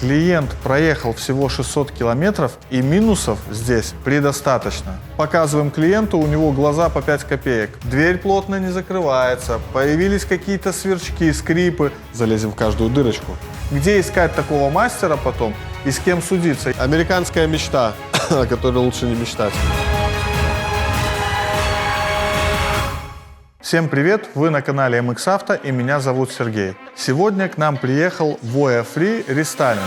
Клиент проехал всего 600 километров, и минусов здесь предостаточно. Показываем клиенту, у него глаза по 5 копеек. Дверь плотно не закрывается, появились какие-то сверчки, скрипы. Залезем в каждую дырочку. Где искать такого мастера потом и с кем судиться? Американская мечта, о которой лучше не мечтать. Всем привет! Вы на канале MX Auto и меня зовут Сергей. Сегодня к нам приехал Voya Free рестайлинг.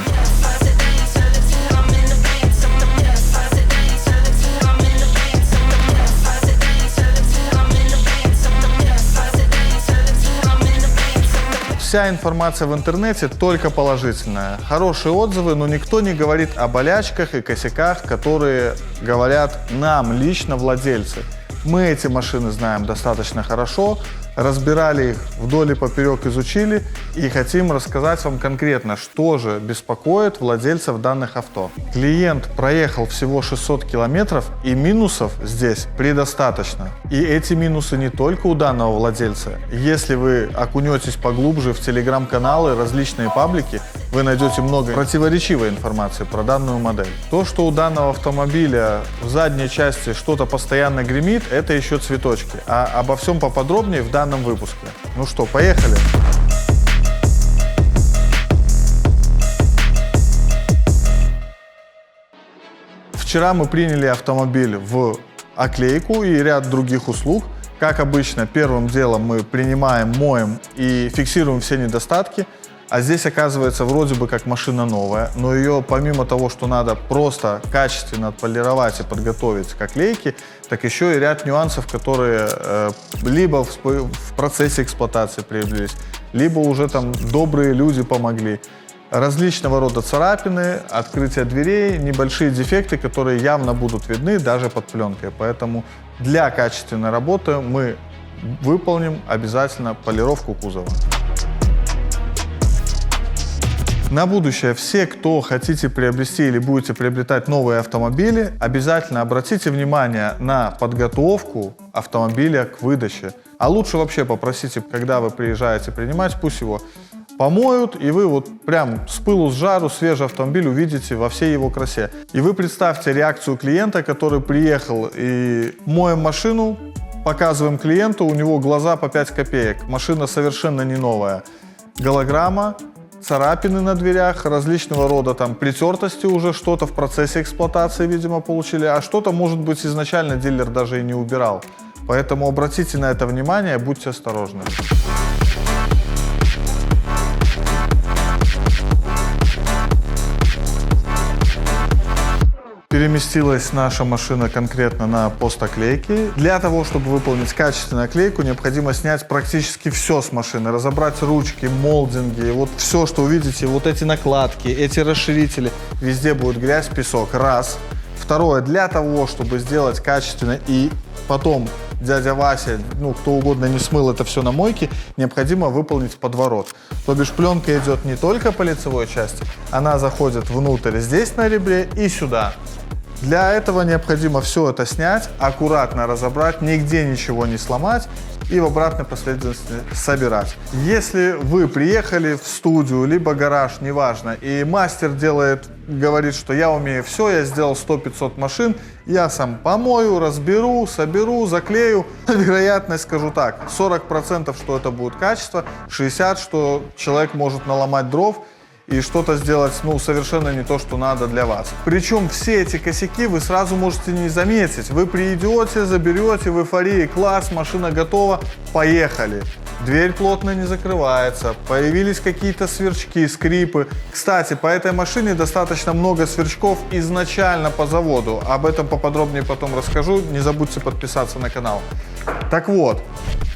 Вся информация в интернете только положительная. Хорошие отзывы, но никто не говорит о болячках и косяках, которые говорят нам лично владельцы. Мы эти машины знаем достаточно хорошо, разбирали их вдоль и поперек, изучили и хотим рассказать вам конкретно, что же беспокоит владельцев данных авто. Клиент проехал всего 600 километров, и минусов здесь предостаточно. И эти минусы не только у данного владельца. Если вы окунетесь поглубже в телеграм-каналы, различные паблики, вы найдете много противоречивой информации про данную модель. То, что у данного автомобиля в задней части что-то постоянно гремит, это еще цветочки. А обо всем поподробнее в данном выпуске. Ну что, поехали! Вчера мы приняли автомобиль в оклейку и ряд других услуг. Как обычно, первым делом мы принимаем, моем и фиксируем все недостатки. А здесь, оказывается, вроде бы как машина новая, но ее помимо того, что надо просто качественно отполировать и подготовить к оклейке, так еще и ряд нюансов, которые либо в процессе эксплуатации проявились, либо уже там добрые люди помогли. Различного рода царапины, открытие дверей, небольшие дефекты, которые явно будут видны даже под пленкой. Поэтому для качественной работы мы выполним обязательно полировку кузова. На будущее все, кто хотите приобрести или будете приобретать новые автомобили, обязательно обратите внимание на подготовку автомобиля к выдаче. А лучше вообще попросите, когда вы приезжаете принимать, пусть его помоют, и вы вот прям с пылу с жару свежий автомобиль увидите во всей его красе. И вы представьте реакцию клиента, который приехал, и моем машину, показываем клиенту, у него глаза по 5 копеек, машина совершенно не новая, голограмма, царапины на дверях, различного рода там притертости уже, что-то в процессе эксплуатации, видимо, получили, а что-то, может быть, изначально дилер даже и не убирал. Поэтому обратите на это внимание, будьте осторожны. Переместилась наша машина конкретно на пост оклейки. Для того, чтобы выполнить качественную оклейку, необходимо снять практически все с машины, разобрать ручки, молдинги, вот все, что увидите, вот эти накладки, эти расширители, везде будет грязь, песок. Раз. Второе, для того, чтобы сделать качественно и потом дядя Вася, ну кто угодно не смыл это все на мойке, необходимо выполнить подворот. То бишь пленка идет не только по лицевой части, она заходит внутрь здесь на ребре и сюда. Для этого необходимо все это снять, аккуратно разобрать, нигде ничего не сломать и в обратной последовательности собирать. Если вы приехали в студию, либо гараж, неважно, и мастер говорит, что я умею все, я сделал 100-500 машин, я сам помою, разберу, соберу, заклею. Вероятность, скажу так, 40%, что это будет качество, 60%, что человек может наломать дров и что-то сделать, ну, совершенно не то, что надо для вас. Причем все эти косяки вы сразу можете не заметить. Вы придете, заберете в эйфории, класс, машина готова, поехали. Дверь плотно не закрывается, появились какие-то сверчки, скрипы. Кстати, по этой машине достаточно много сверчков изначально по заводу. Об этом поподробнее потом расскажу, не забудьте подписаться на канал. Так вот,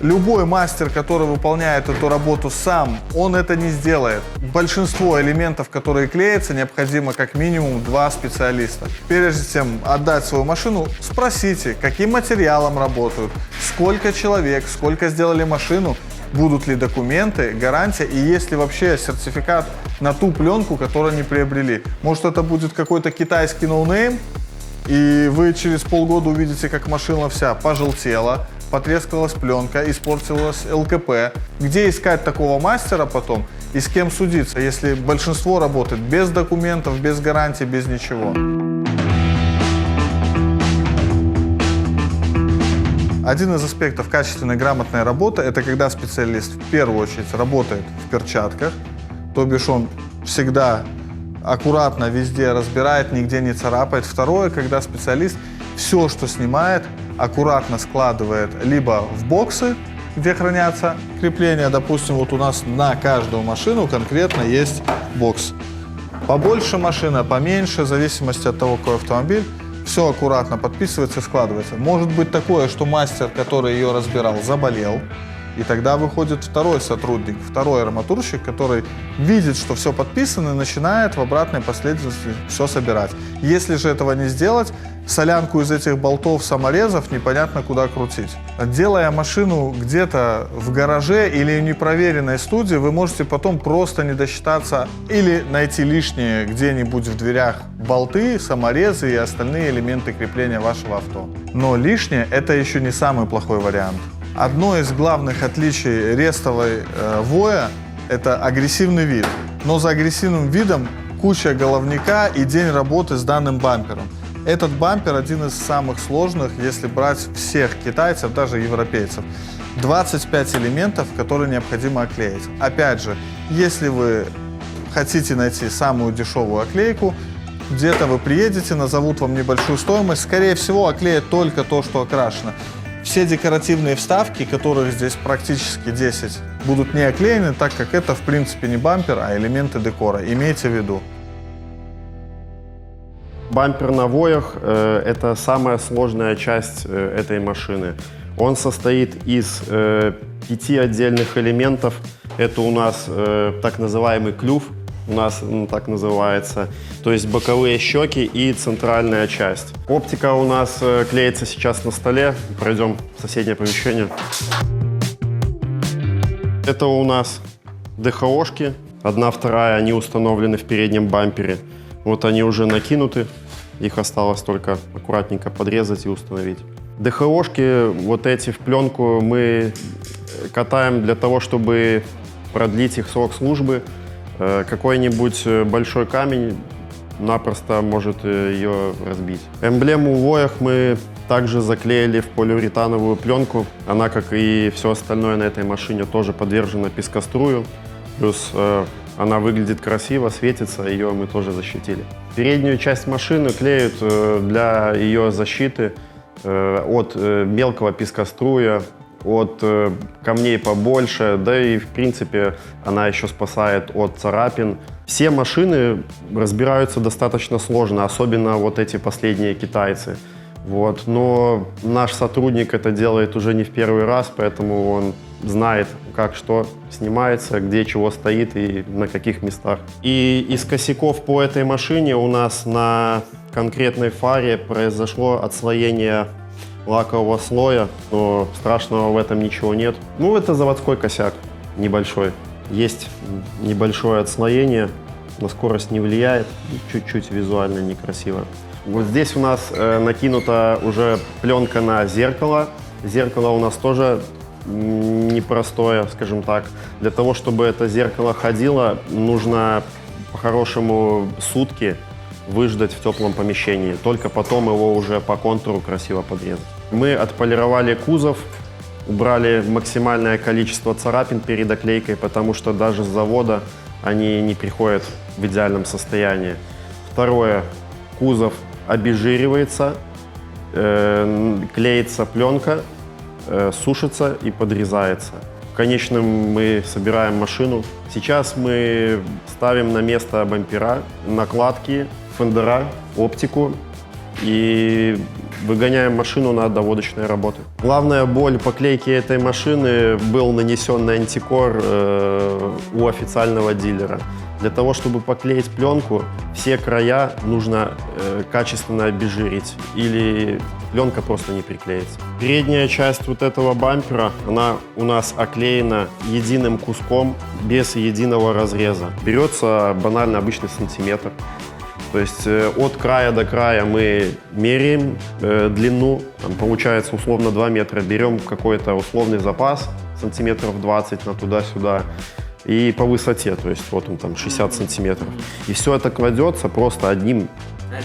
любой мастер, который выполняет эту работу сам, он это не сделает. Большинство элементов, которые клеятся, необходимо как минимум 2 специалиста. Прежде чем отдать свою машину, спросите, каким материалом работают, сколько человек, сколько сделали машину, будут ли документы, гарантия и есть ли вообще сертификат на ту пленку, которую они приобрели. Может, это будет какой-то китайский ноунейм, и вы через полгода увидите, как машина вся пожелтела, потрескалась пленка, испортилась ЛКП. Где искать такого мастера потом и с кем судиться, если большинство работает без документов, без гарантий, без ничего? Один из аспектов качественной, грамотной работы – это когда специалист в первую очередь работает в перчатках, то бишь он всегда аккуратно везде разбирает, нигде не царапает. Второе, когда специалист все, что снимает, аккуратно складывает либо в боксы, где хранятся крепления. Допустим, вот у нас на каждую машину конкретно есть бокс. Побольше машина, поменьше, в зависимости от того, какой автомобиль. Все аккуратно подписывается и складывается. Может быть такое, что мастер, который ее разбирал, заболел. И тогда выходит второй сотрудник, второй арматурщик, который видит, что все подписано, и начинает в обратной последовательности все собирать. Если же этого не сделать, солянку из этих болтов саморезов непонятно куда крутить. Делая машину где-то в гараже или в непроверенной студии, вы можете потом просто не досчитаться или найти лишние где-нибудь в дверях болты, саморезы и остальные элементы крепления вашего авто. Но лишнее – это еще не самый плохой вариант. Одно из главных отличий рестовой Voya – это агрессивный вид. Но за агрессивным видом куча головника и день работы с данным бампером. Этот бампер один из самых сложных, если брать всех китайцев, даже европейцев. 25 элементов, которые необходимо оклеить. Опять же, если вы хотите найти самую дешевую оклейку, где-то вы приедете, назовут вам небольшую стоимость, скорее всего, оклеят только то, что окрашено. Все декоративные вставки, которых здесь практически 10, будут не оклеены, так как это в принципе не бампер, а элементы декора. Имейте в виду. Бампер на Voyah это самая сложная часть этой машины. Он состоит из 5 отдельных элементов. Это у нас так называемый клюв, у нас так называется, то есть боковые щеки и центральная часть. Оптика у нас клеится сейчас на столе. Пройдем в соседнее помещение. Это у нас ДХОшки. Одна, вторая, они установлены в переднем бампере. Вот они уже накинуты. Их осталось только аккуратненько подрезать и установить. ДХОшки вот эти в пленку мы катаем для того, чтобы продлить их срок службы. Какой-нибудь большой камень напросто может ее разбить. Эмблему Voyah мы также заклеили в полиуретановую пленку. Она, как и все остальное на этой машине, тоже подвержена пескострую. Плюс она выглядит красиво, светится, ее мы тоже защитили. Переднюю часть машины клеют для ее защиты от мелкого пескоструя, от камней побольше, да и в принципе она еще спасает от царапин. Все машины разбираются достаточно сложно, особенно вот эти последние китайцы. Вот. Но наш сотрудник это делает уже не в первый раз, поэтому он знает, как что снимается, где чего стоит и на каких местах. И из косяков по этой машине у нас на конкретной фаре произошло отслоение лакового слоя, но страшного в этом ничего нет. Ну, это заводской косяк, небольшой. Есть небольшое отслоение, на скорость не влияет, чуть-чуть визуально некрасиво. Вот здесь у нас накинута уже пленка на зеркало. Зеркало у нас тоже непростое, скажем так. Для того, чтобы это зеркало ходило, нужно по-хорошему сутки выждать в теплом помещении. Только потом его уже по контуру красиво подрезать. Мы отполировали кузов, убрали максимальное количество царапин перед оклейкой, потому что даже с завода они не приходят в идеальном состоянии. Второе. Кузов обезжиривается, клеится пленка, сушится и подрезается. В конечном мы собираем машину. Сейчас мы ставим на место бампера, накладки, фендера, оптику и выгоняем машину на доводочные работы. Главная боль по клейке этой машины был нанесенный антикор у официального дилера. Для того, чтобы поклеить пленку, все края нужно качественно обезжирить, или пленка просто не приклеится. Передняя часть вот этого бампера, она у нас оклеена единым куском, без единого разреза. Берется банально обычный сантиметр. То есть от края до края мы меряем длину, там, получается условно 2 метра, берем какой-то условный запас, сантиметров 20 на туда-сюда, и по высоте, то есть вот он там 60 сантиметров. И все это кладется просто одним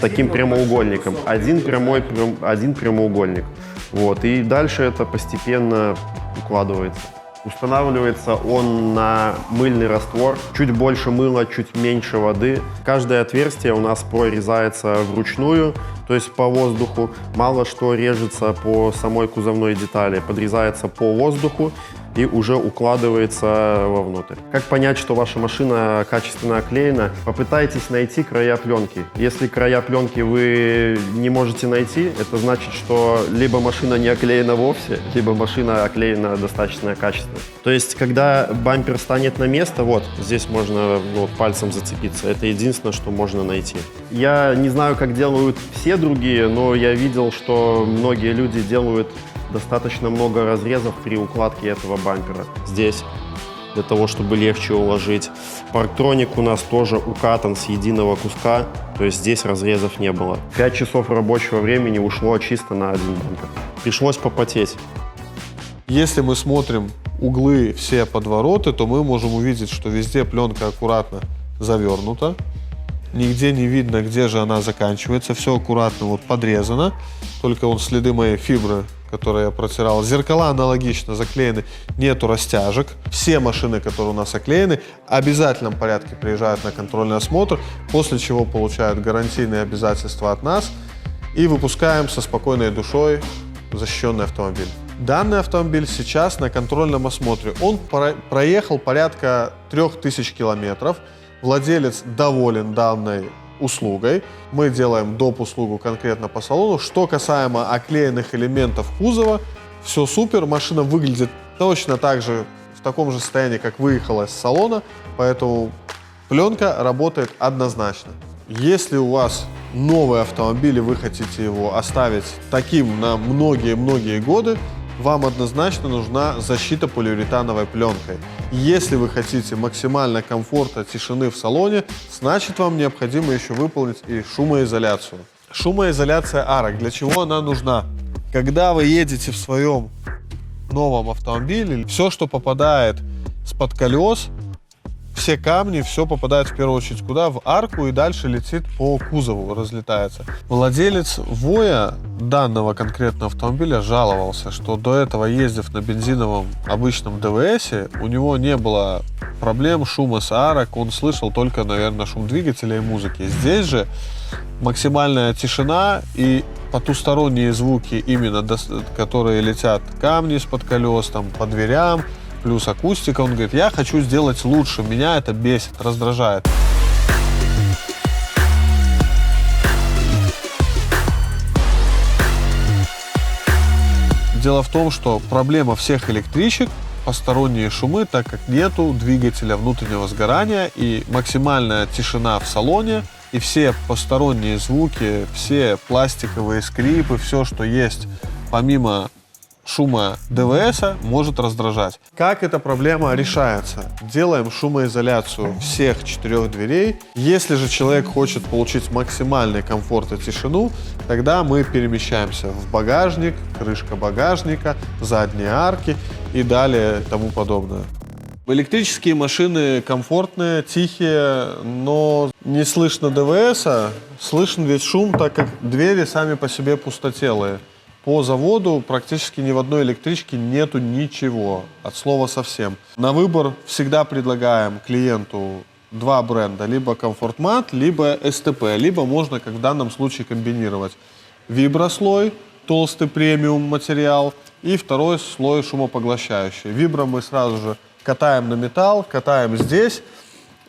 таким прямоугольником, один прямоугольник. Вот, и дальше это постепенно укладывается. Устанавливается он на мыльный раствор. Чуть больше мыла, чуть меньше воды. Каждое отверстие у нас прорезается вручную, то есть по воздуху. Мало что режется по самой кузовной детали, подрезается по воздуху и уже укладывается вовнутрь. Как понять, что ваша машина качественно оклеена? Попытайтесь найти края пленки. Если края пленки вы не можете найти, это значит, что либо машина не оклеена вовсе, либо машина оклеена достаточно качественно. То есть, когда бампер станет на место, вот, здесь можно пальцем зацепиться. Это единственное, что можно найти. Я не знаю, как делают все другие, но я видел, что многие люди делают достаточно много разрезов при укладке этого бампера здесь, для того, чтобы легче уложить. Парктроник у нас тоже укатан с единого куска, то есть здесь разрезов не было. 5 часов рабочего времени ушло чисто на один бампер. Пришлось попотеть. Если мы смотрим углы, все подвороты, то мы можем увидеть, что везде пленка аккуратно завернута. Нигде не видно, где же она заканчивается. Все аккуратно вот подрезано. Только вот следы моей фибры, которые я протирал. Зеркала аналогично заклеены, нету растяжек. Все машины, которые у нас оклеены, в обязательном порядке приезжают на контрольный осмотр, после чего получают гарантийные обязательства от нас и выпускаем со спокойной душой защищенный автомобиль. Данный автомобиль сейчас на контрольном осмотре. Он проехал порядка 3000 километров. Владелец доволен данной услугой. Мы делаем доп. Услугу конкретно по салону. Что касаемо оклеенных элементов кузова, все супер. Машина выглядит точно так же, в таком же состоянии, как выехала из салона. Поэтому пленка работает однозначно. Если у вас новый автомобиль и вы хотите его оставить таким на многие-многие годы, вам однозначно нужна защита полиуретановой пленкой. Если вы хотите максимально комфорта, тишины в салоне, значит вам необходимо еще выполнить и шумоизоляцию. Шумоизоляция арок. Для чего она нужна? Когда вы едете в своем новом автомобиле, все, что попадает с-под колес, все камни, все попадает в первую очередь куда? В арку и дальше летит по кузову, разлетается. Владелец Voya данного конкретного автомобиля жаловался, что до этого, ездив на бензиновом обычном ДВСе, у него не было проблем шума с арок, он слышал только, наверное, шум двигателя и музыки. Здесь же максимальная тишина и потусторонние звуки, именно которые летят камни из-под колес, там, по дверям, плюс акустика. Он говорит, я хочу сделать лучше, меня это бесит, раздражает. Дело в том, что проблема всех электричек — посторонние шумы, так как нету двигателя внутреннего сгорания и максимальная тишина в салоне, и все посторонние звуки, все пластиковые скрипы, все, что есть помимо шума ДВСа, может раздражать. Как эта проблема решается? Делаем шумоизоляцию всех 4 дверей. Если же человек хочет получить максимальный комфорт и тишину, тогда мы перемещаемся в багажник, крышка багажника, задние арки и далее тому подобное. Электрические машины комфортные, тихие, но не слышно ДВСа, слышен весь шум, так как двери сами по себе пустотелые. По заводу практически ни в одной электричке нету ничего, от слова совсем. На выбор всегда предлагаем клиенту 2 бренда, либо Comfort-Mat, либо STP, либо можно, как в данном случае, комбинировать. Виброслой, толстый премиум материал, и второй слой шумопоглощающий. Вибро мы сразу же катаем на металл, катаем здесь,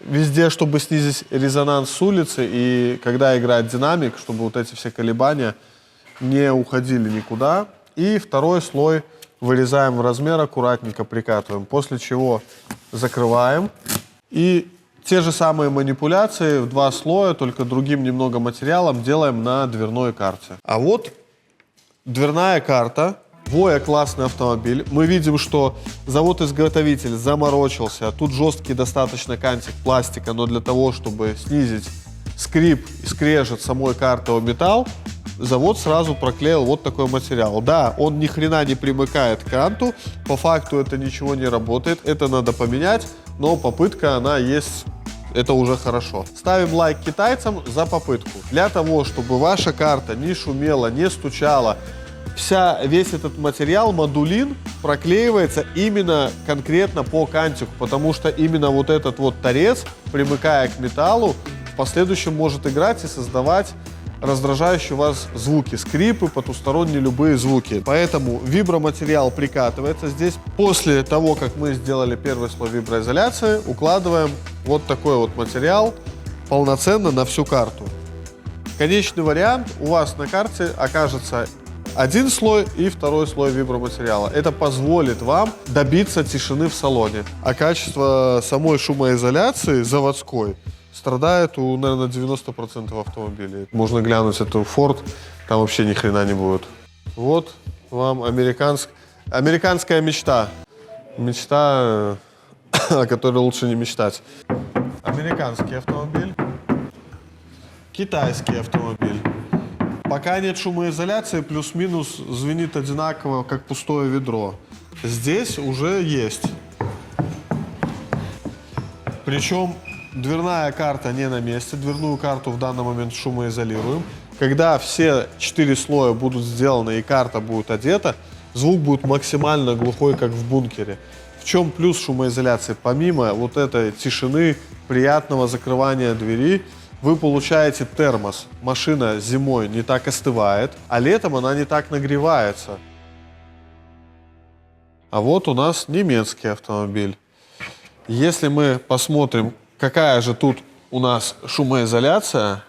везде, чтобы снизить резонанс с улицы, и когда играет динамик, чтобы вот эти все колебания не уходили никуда. И второй слой вырезаем в размер, аккуратненько прикатываем, после чего закрываем. И те же самые манипуляции в 2 слоя, только другим немного материалом, делаем на дверной карте. А вот дверная карта. Voya классный автомобиль. Мы видим, что завод-изготовитель заморочился. Тут жесткий достаточно кантик пластика, но для того, чтобы снизить скрип и скрежет самой карты о металл, завод сразу проклеил вот такой материал. Да, он ни хрена не примыкает к канту, по факту это ничего не работает, это надо поменять, но попытка она есть, это уже хорошо. Ставим лайк китайцам за попытку. Для того, чтобы ваша карта не шумела, не стучала, весь этот материал, модулин, проклеивается именно конкретно по кантику, потому что именно вот этот вот торец, примыкая к металлу, в последующем может играть и создавать раздражающие вас звуки, скрипы, потусторонние любые звуки. Поэтому виброматериал прикатывается здесь. После того, как мы сделали первый слой виброизоляции, укладываем вот такой вот материал полноценно на всю карту. Конечный вариант у вас на карте окажется один слой и второй слой виброматериала. Это позволит вам добиться тишины в салоне. А качество самой шумоизоляции заводской страдает у, наверное, 90% автомобилей. Можно глянуть эту Ford, там вообще ни хрена не будет. Вот вам американская мечта. Мечта, о которой лучше не мечтать. Американский автомобиль. Китайский автомобиль. Пока нет шумоизоляции, плюс-минус звенит одинаково, как пустое ведро. Здесь уже есть. Причем дверная карта не на месте. Дверную карту в данный момент шумоизолируем. Когда все 4 слоя будут сделаны и карта будет одета, звук будет максимально глухой, как в бункере. В чем плюс шумоизоляции? Помимо вот этой тишины, приятного закрывания двери, вы получаете термос. Машина зимой не так остывает, а летом она не так нагревается. А вот у нас немецкий автомобиль. Если мы посмотрим, какая же тут у нас шумоизоляция,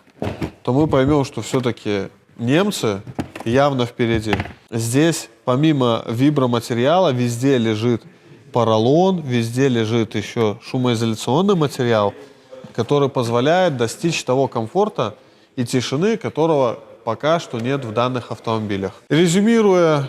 то мы поймем, что все-таки немцы явно впереди. Здесь помимо виброматериала везде лежит поролон, везде лежит еще шумоизоляционный материал, который позволяет достичь того комфорта и тишины, которого пока что нет в данных автомобилях. Резюмируя,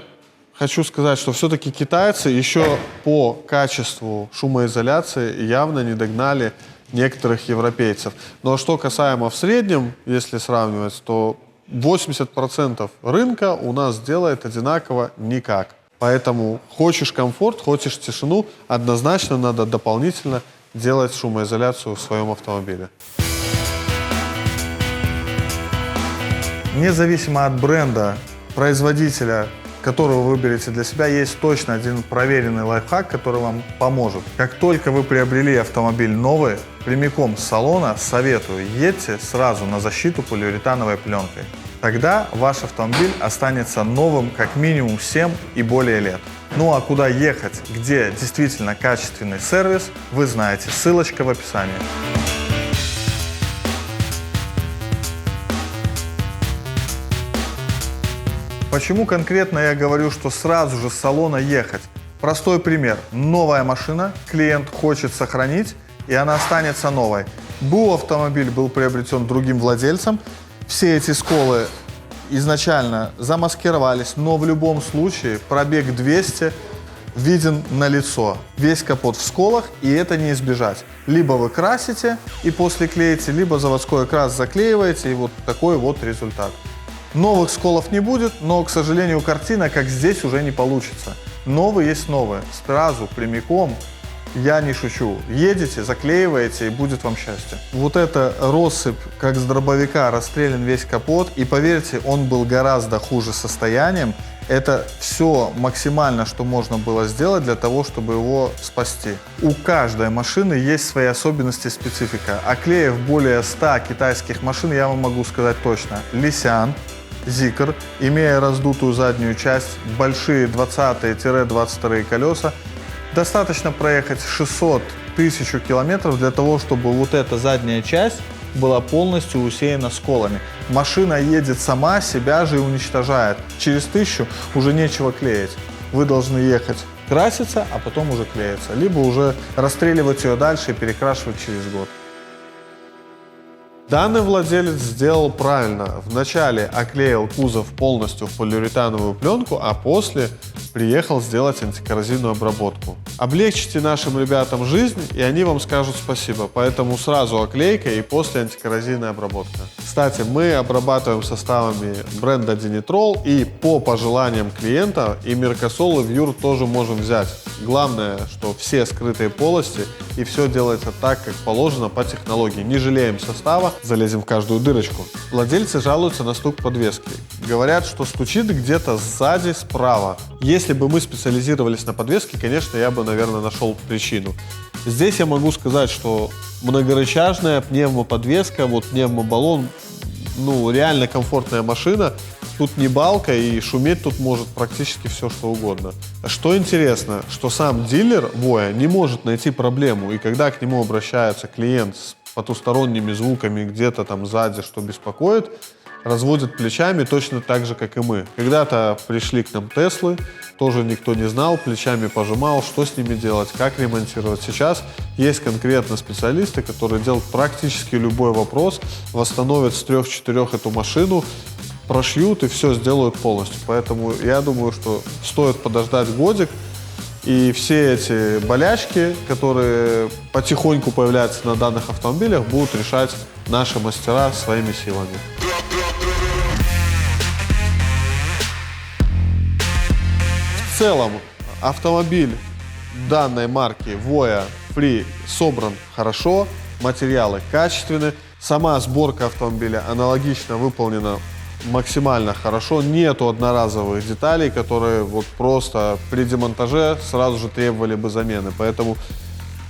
хочу сказать, что все-таки китайцы еще по качеству шумоизоляции явно не догнали некоторых европейцев. Но что касаемо в среднем, если сравнивать, то 80% рынка у нас делает одинаково никак. Поэтому хочешь комфорт, хочешь тишину, однозначно надо дополнительно делать шумоизоляцию в своем автомобиле. Независимо от бренда, производителя, которого вы выберете для себя, есть точно один проверенный лайфхак, который вам поможет. Как только вы приобрели автомобиль новый, прямиком с салона советую, едьте сразу на защиту полиуретановой пленкой. Тогда ваш автомобиль останется новым как минимум 7 и более лет. Ну а куда ехать, где действительно качественный сервис, вы знаете, ссылочка в описании. Почему конкретно я говорю, что сразу же с салона ехать? Простой пример. Новая машина, клиент хочет сохранить, и она останется новой. Автомобиль был приобретен другим владельцем, все эти сколы изначально замаскировались, но в любом случае пробег 200 виден на лицо. Весь капот в сколах, и это не избежать. Либо вы красите и после клеите, либо заводской крас заклеиваете, и вот такой вот результат. Новых сколов не будет, но, к сожалению, картина, как здесь, уже не получится. Новые есть новые. Сразу, прямиком, я не шучу. Едете, заклеиваете, и будет вам счастье. Вот эта россыпь, как с дробовика, расстрелян весь капот. И поверьте, он был гораздо хуже состоянием. Это все максимально, что можно было сделать для того, чтобы его спасти. У каждой машины есть свои особенности и специфика. Оклеив более 100 китайских машин, я вам могу сказать точно. Лисян, Зикр, имея раздутую заднюю часть, большие 20-22 колеса, достаточно проехать 600-1000 километров для того, чтобы вот эта задняя часть была полностью усеяна сколами. Машина едет сама, себя же и уничтожает. Через 1000 уже нечего клеить. Вы должны ехать краситься, а потом уже клеиться. Либо уже расстреливать ее дальше и перекрашивать через год. Данный владелец сделал правильно. Вначале оклеил кузов полностью в полиуретановую пленку, а после приехал сделать антикоррозийную обработку. Облегчите нашим ребятам жизнь, и они вам скажут спасибо. Поэтому сразу оклейка и после антикоррозийная обработка. Кстати, мы обрабатываем составами бренда Dinitrol, и по пожеланиям клиента и Меркосол, и Вьюр тоже можем взять. Главное, что все скрытые полости, и все делается так, как положено по технологии. Не жалеем состава, залезем в каждую дырочку. Владельцы жалуются на стук подвески. Говорят, что стучит где-то сзади, справа. Если бы мы специализировались на подвеске, конечно, я бы, наверное, нашел причину. Здесь я могу сказать, что многорычажная пневмоподвеска, вот пневмобаллон, реально комфортная машина. Тут не балка, и шуметь тут может практически все, что угодно. Что интересно, что сам дилер Voya не может найти проблему, и когда к нему обращается клиент с потусторонними звуками где-то там сзади, что беспокоит, разводит плечами точно так же, как и мы. Когда-то пришли к нам Теслы, тоже никто не знал, плечами пожимал, что с ними делать, как ремонтировать. Сейчас есть конкретно специалисты, которые делают практически любой вопрос, восстановят с 3-4 эту машину, прошьют и все сделают полностью. Поэтому я думаю, что стоит подождать годик, и все эти болячки, которые потихоньку появляются на данных автомобилях, будут решать наши мастера своими силами. В целом автомобиль данной марки Voya Free собран хорошо, материалы качественны, сама сборка автомобиля аналогично выполнена максимально хорошо, нету одноразовых деталей, которые вот просто при демонтаже сразу же требовали бы замены. Поэтому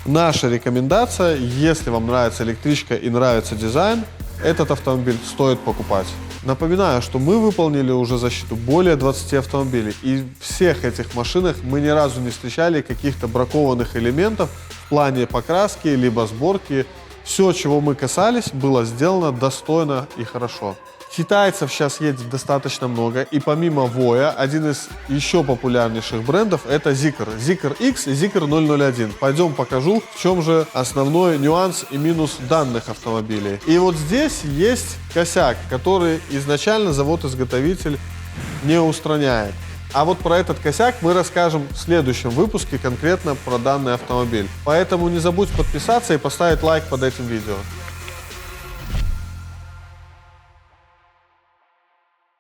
наша рекомендация, если вам нравится электричка и нравится дизайн, этот автомобиль стоит покупать. Напоминаю, что мы выполнили уже защиту более 20 автомобилей, и в всех этих машинах мы ни разу не встречали каких-то бракованных элементов в плане покраски либо сборки. Все, чего мы касались, было сделано достойно и хорошо. Китайцев сейчас едет достаточно много, и помимо Voya, один из еще популярнейших брендов — это Zeekr. Zeekr X и Zeekr 001. Пойдем покажу, в чем же основной нюанс и минус данных автомобилей. И вот здесь есть косяк, который изначально завод-изготовитель не устраняет. А вот про этот косяк мы расскажем в следующем выпуске, конкретно про данный автомобиль. Поэтому не забудь подписаться и поставить лайк под этим видео.